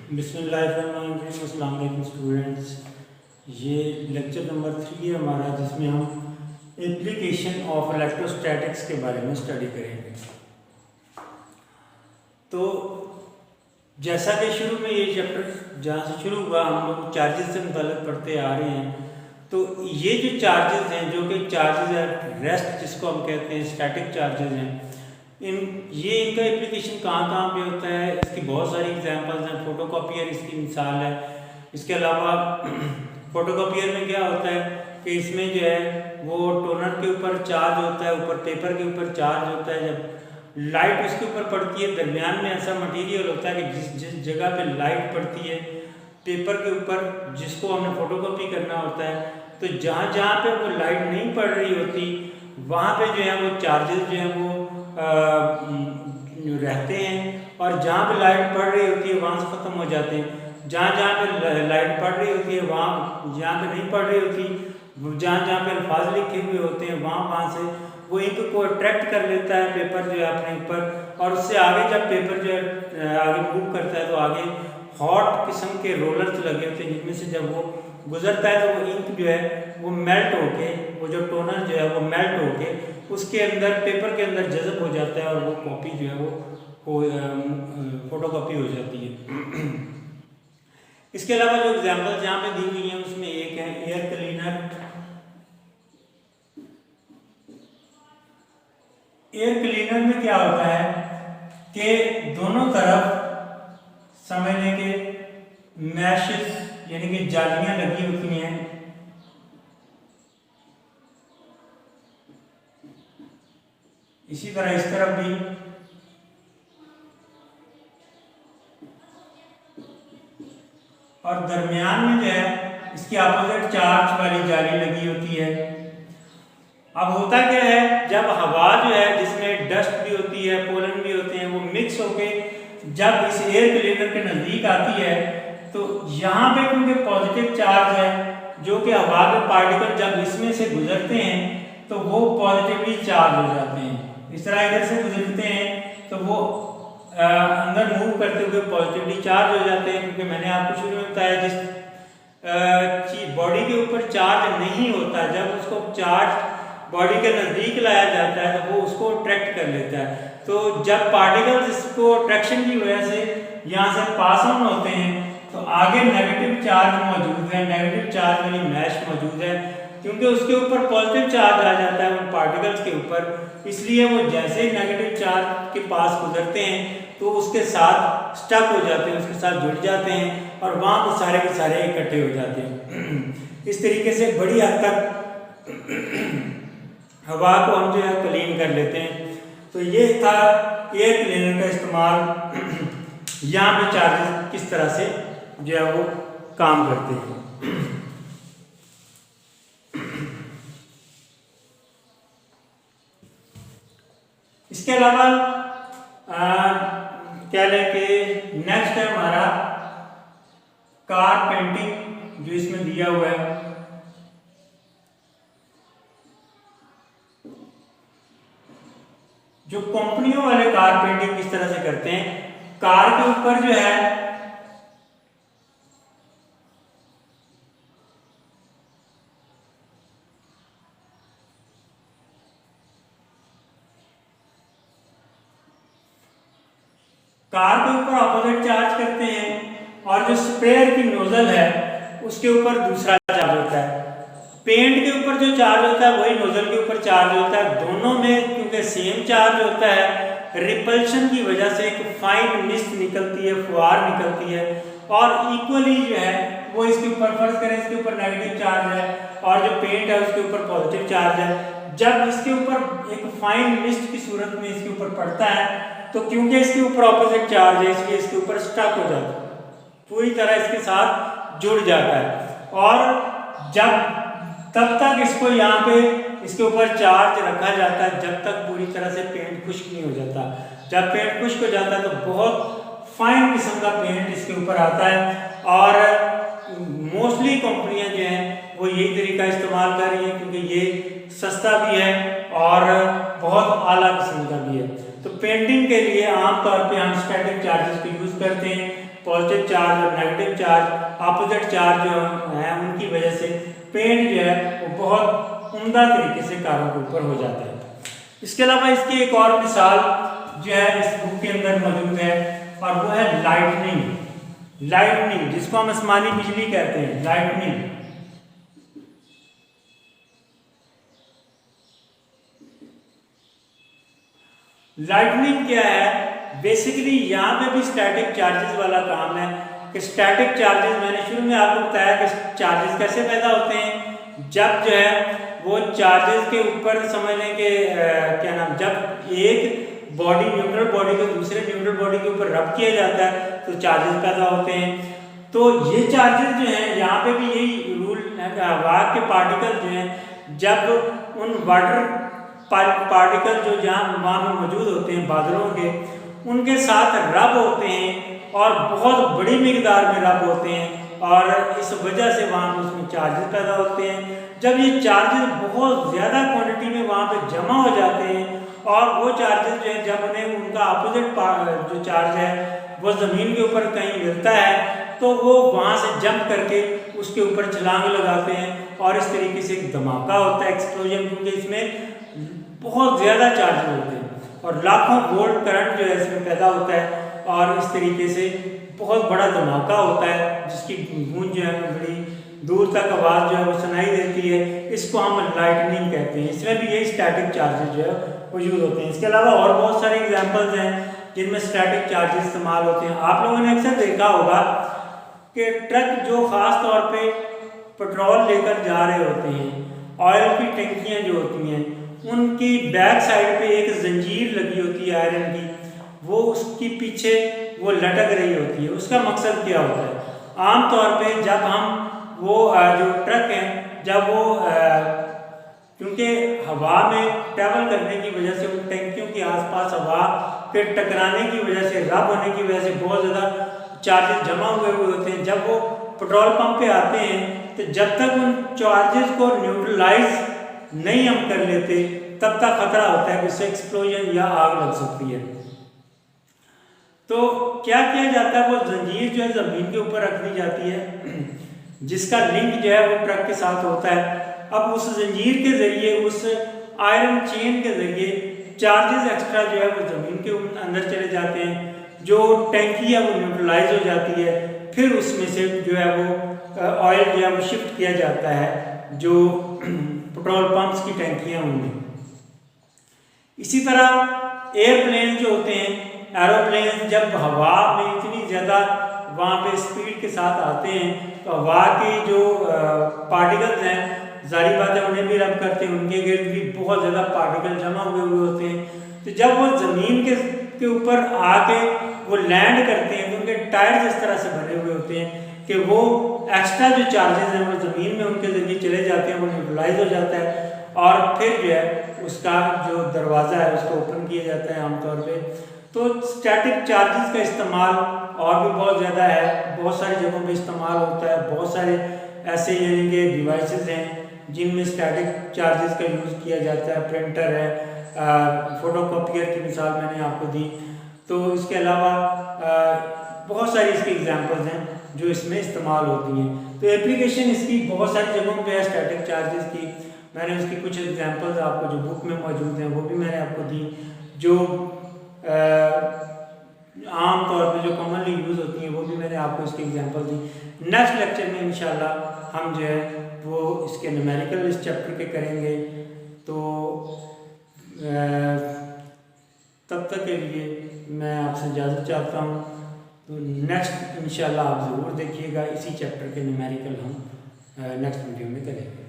अस्सलाम वालेकुम स्टूडेंट्स। ये लेक्चर नंबर 3 है हमारा, जिसमें हम एप्लीकेशन ऑफ इलेक्ट्रोस्टैटिक्स के बारे में स्टडी करेंगे। तो जैसा कि शुरू में ये चैप्टर जहाँ से शुरू हुआ, हम लोग चार्जेस से मुताल्लिक़ पढ़ते आ रहे हैं। तो ये जो चार्जेस हैं, जो कि चार्जेस है रेस्ट जिसको हम कहते हैं, स्टैटिक चार्जेस हैं, इनका एप्लीकेशन कहाँ पे होता है, इसकी बहुत सारी एग्जांपल्स हैं। फोटोकॉपियर इसकी मिसाल है। इसके अलावा फोटोकॉपियर में क्या होता है कि इसमें जो है वो टोनर के ऊपर चार्ज होता है, ऊपर पेपर के ऊपर चार्ज होता है। जब लाइट उसके ऊपर पड़ती है, दरमियान में ऐसा मटेरियल होता है कि जिस जगह पे लाइट पड़ती है पेपर के ऊपर, जिसको हमने फोटोकॉपी करना होता है, तो जहाँ जहाँ पे वो लाइट नहीं पड़ रही होती वहाँ पे जो है वो चार्जेस जो है वो रहते हैं, और जहाँ पे लाइट पड़ रही होती है वहाँ से ख़त्म हो जाते हैं। जहाँ जहाँ पे लाइट पड़ रही होती है, वहाँ जहाँ पे नहीं पड़ रही होती, जहाँ जहाँ पे अल्फाज लिखे हुए होते हैं, वहाँ से वो इंक को अट्रैक्ट कर लेता है पेपर जो है अपने ऊपर, और उससे आगे जब पेपर जो है आगे मूव करता है तो आगे हॉट किस्म के रोलर्स लगे होते हैं, जिनमें से जब वो गुजरता है तो वो इंक जो है वो मेल्ट होके, वो जो टोनर जो है वो मेल्ट होके उसके अंदर पेपर के अंदर जज़ब हो जाता है, और वो कॉपी जो है वो फोटोकॉपी हो जाती है। इसके अलावा जो एग्जांपल जहाँ पे दी हुई हैं उसमें एक है एयर क्लीनर। एयर क्लीनर में क्या होता है कि दोनों तरफ समझने के मैशेस यानी कि जालियां लगी होती हैं। इसी तरह इस तरफ भी, और दरमियान में जो है इसकी अपोजिट चार्ज वाली जाली लगी होती है। अब होता क्या है, जब हवा जो है जिसमें डस्ट भी होती है, पोलन भी होते हैं, वो मिक्स होके जब इस एयर क्लीनर के नज़दीक आती है तो यहाँ पे क्योंकि पॉजिटिव चार्ज है, जो कि हवा के पार्टिकल जब इसमें से गुजरते हैं तो वो पॉजिटिवली चार्ज हो जाते हैं। इस तरह इधर से गुजरते हैं तो वो अंदर मूव करते हुए पॉजिटिवली चार्ज हो जाते हैं, क्योंकि मैंने आपको शुरू में बताया जिस बॉडी के ऊपर चार्ज नहीं होता, जब उसको चार्ज बॉडी के नज़दीक लाया जाता है तो वो उसको अट्रैक्ट कर लेता है। तो जब पार्टिकल्स इसको अट्रैक्शन की वजह से यहाँ से पास ऑन होते हैं तो आगे नेगेटिव चार्ज मौजूद है, नेगेटिव चार्ज वाली मैश मौजूद है, क्योंकि उसके ऊपर पॉजिटिव चार्ज आ जाता है उन पार्टिकल्स के ऊपर, इसलिए वो जैसे ही नेगेटिव चार्ज के पास गुजरते हैं तो उसके साथ स्टक हो जाते हैं, उसके साथ जुड़ जाते हैं, और वहाँ पर सारे के सारे इकट्ठे हो जाते हैं। इस तरीके से बड़ी हद तक हवा को हम जो है क्लीन कर लेते हैं। तो ये था एयर क्लीनर का इस्तेमाल। यहाँ पे चार्जेस किस तरह से जो है वो काम करते हैं। इसके अलावा क्या लें कि नेक्स्ट है हमारा कार पेंटिंग, जो इसमें दिया हुआ है। जो कंपनियों वाले कार पेंटिंग किस तरह से करते हैं, कार के ऊपर जो है कार के ऊपर ऑपोजिट चार्ज करते हैं, और जो स्प्रेयर की नोजल है उसके ऊपर दूसरा चार्ज होता है। पेंट के ऊपर जो चार्ज होता है वही नोजल के ऊपर चार्ज होता है। दोनों में क्योंकि सेम चार्ज होता है, रिपल्शन की वजह से एक फाइन मिस्ट निकलती है, फुहार निकलती है, और इक्वली जो है वो इसके ऊपर, फर्ज करें इसके ऊपर नेगेटिव चार्ज है और जो पेंट है उसके ऊपर पॉजिटिव चार्ज है। जब इसके ऊपर एक फाइन मिस्ट की सूरत में इसके ऊपर पड़ता है तो क्योंकि इसके ऊपर ऑपोजिट चार्ज है इसलिए इसके ऊपर स्टक हो जाता है, पूरी तरह इसके साथ जुड़ जाता है। और जब तब तक इसको यहाँ पे इसके ऊपर चार्ज रखा जाता है जब तक पूरी तरह से पेंट खुश्क नहीं हो जाता। जब पेंट खुश्क हो जाता है तो बहुत फाइन किस्म का पेंट इसके ऊपर आता है, और मोस्टली कंपनियां जो हैं वो यही तरीका इस्तेमाल कर रही हैं, क्योंकि ये सस्ता भी है और बहुत आला किस्म का भी है। तो पेंटिंग के लिए आमतौर पे हम स्टैटिक चार्जेस को यूज़ करते हैं। पॉजिटिव चार्ज और नेगेटिव चार्ज, अपोजिट चार्ज जो है उनकी वजह से पेंट जो है वो बहुत उम्दा तरीके से कारों के ऊपर हो जाता है। इसके अलावा इसकी एक और मिसाल जो है इस बुक के अंदर मौजूद है और वो है लाइटनिंग। लाइटनिंग जिसको हम आसमानी बिजली कहते हैं, लाइटनिंग। लाइटनिंग क्या है? बेसिकली यहाँ पे भी स्टैटिक चार्जेस वाला काम है कि स्टैटिक चार्जेस, मैंने शुरू में आपको बताया कि चार्जेस कैसे पैदा होते हैं। जब जो है वो चार्जेस के ऊपर समझ लें कि क्या नाम, जब एक बॉडी न्यूट्रल बॉडी को दूसरे न्यूट्रल बॉडी के ऊपर रब किया जाता है तो चार्जेस पैदा होते हैं। तो ये चार्जेस जो हैं, यहाँ पे भी यही रूल है कि हवा के पार्टिकल जो हैं, जब उन वाटर पार्टिकल जो जहाँ वहाँ पे मौजूद होते हैं बादलों के, उनके साथ रब होते हैं और बहुत बड़ी मिकदार में रब होते हैं और इस वजह से वहाँ पर उसमें चार्जेस पैदा होते हैं। जब ये चार्जेस बहुत ज़्यादा क्वांटिटी में वहाँ पे जमा हो जाते हैं और वो चार्जेस जो है जब उन्हें उनका अपोजिट जो चार्ज है वो ज़मीन के ऊपर कहीं मिलता है तो वो वहाँ से जंप करके उसके ऊपर छलांग लगाते हैं और इस तरीके से एक धमाका होता है, एक्सप्लोजन, क्योंकि इसमें बहुत ज़्यादा चार्ज होते हैं और लाखों वोल्ट करंट जो है इसमें पैदा होता है और इस तरीके से बहुत बड़ा धमाका होता है जिसकी गूंज जो है बड़ी दूर तक आवाज़ जो है वो सुनाई देती है। इसको हम लाइटनिंग कहते हैं। इसमें भी यही स्टैटिक चार्जेस जो है मौजूद होते हैं। इसके अलावा और बहुत सारे एग्जांपल्स हैं जिनमें स्टैटिक चार्जेस इस्तेमाल होते हैं। आप लोगों ने अक्सर देखा होगा कि ट्रक जो ख़ास तौर पे पेट्रोल लेकर जा रहे होते हैं, ऑयल की टंकियाँ जो होती हैं, उनकी बैक साइड पे एक जंजीर लगी होती है आयरन की, वो उसके पीछे वो लटक रही होती है। उसका मकसद क्या होता है? आम तौर पे जब हम वो जो ट्रक हैं, जब वो क्योंकि हवा में ट्रैवल करने की वजह से उन टंकियों के आसपास हवा के टकराने की वजह से, रब होने की वजह से बहुत ज़्यादा चार्जेस जमा हुए होते हैं। जब वो पेट्रोल पंप पे आते हैं तो जब तक उन चार्जेस को न्यूट्रलाइज नहीं हम कर लेते तब तक खतरा होता है कि उससे एक्सप्लोजन या आग लग सकती है। तो क्या किया जाता है, वो जंजीर जो है ज़मीन के ऊपर रख दी जाती है जिसका लिंक जो है वो ट्रक के साथ होता है। अब उस जंजीर के ज़रिए, उस आयरन चेन के ज़रिए चार्जेस एक्स्ट्रा जो है वो ज़मीन के अंदर चले जाते हैं, जो टैंकी है वो न्यूट्रलाइज हो जाती है। फिर उसमें से जो है वो ऑयल जो है वो शिफ्ट किया जाता है जो पेट्रोल पंप्स की टैंकियाँ उनमें। इसी तरह एयरप्लेन जो होते हैं, एरोप्लेन, जब हवा में इतनी ज़्यादा वहाँ पे स्पीड के साथ आते हैं तो हवा के जो पार्टिकल्स हैं, जारी बात है उन्हें भी रब करते हैं, उनके गिर्द भी बहुत ज़्यादा पार्टिकल जमा हुए होते हैं। तो जब वो ज़मीन के ऊपर आके वो लैंड करते हैं तो उनके टायर्स इस तरह से बने हुए होते हैं कि वो एक्स्ट्रा जो चार्जेस हैं वो ज़मीन में उनके ज़रिए चले जाते हैं, वो न्यूट्रलाइज हो जाता है और फिर जो है उसका जो दरवाज़ा है उसको ओपन किया जाता है आमतौर पे। तो स्टैटिक चार्जेस का इस्तेमाल और भी बहुत ज़्यादा है, बहुत सारी जगहों पे इस्तेमाल होता है। बहुत सारे ऐसे यानी कि डिवाइसेस हैं जिनमें स्टैटिक चार्जेस का यूज़ किया जाता है। प्रिंटर है, फोटोकॉपियर की मिसाल मैंने आपको दी। तो इसके अलावा बहुत सारी इसकी एग्जांपल्स हैं जो इसमें इस्तेमाल होती हैं। तो एप्लीकेशन इसकी बहुत सारी जगहों पे है स्टैटिक चार्जेस की। मैंने उसकी कुछ एग्जांपल्स आपको जो बुक में मौजूद हैं वो भी मैंने आपको दी, जो आम तौर पे जो कॉमनली यूज़ होती हैं वो भी मैंने आपको इसकी एग्जांपल दी। नेक्स्ट लेक्चर में इंशाल्लाह हम जो है वो इसके न्यूमेरिकल इस चैप्टर के करेंगे। तो तब तक के लिए मैं आपसे इजाज़त चाहता हूँ। तो नेक्स्ट इंशाल्लाह आप ज़रूर देखिएगा, इसी चैप्टर के न्यूमेरिकल हम नेक्स्ट वीडियो में करेंगे।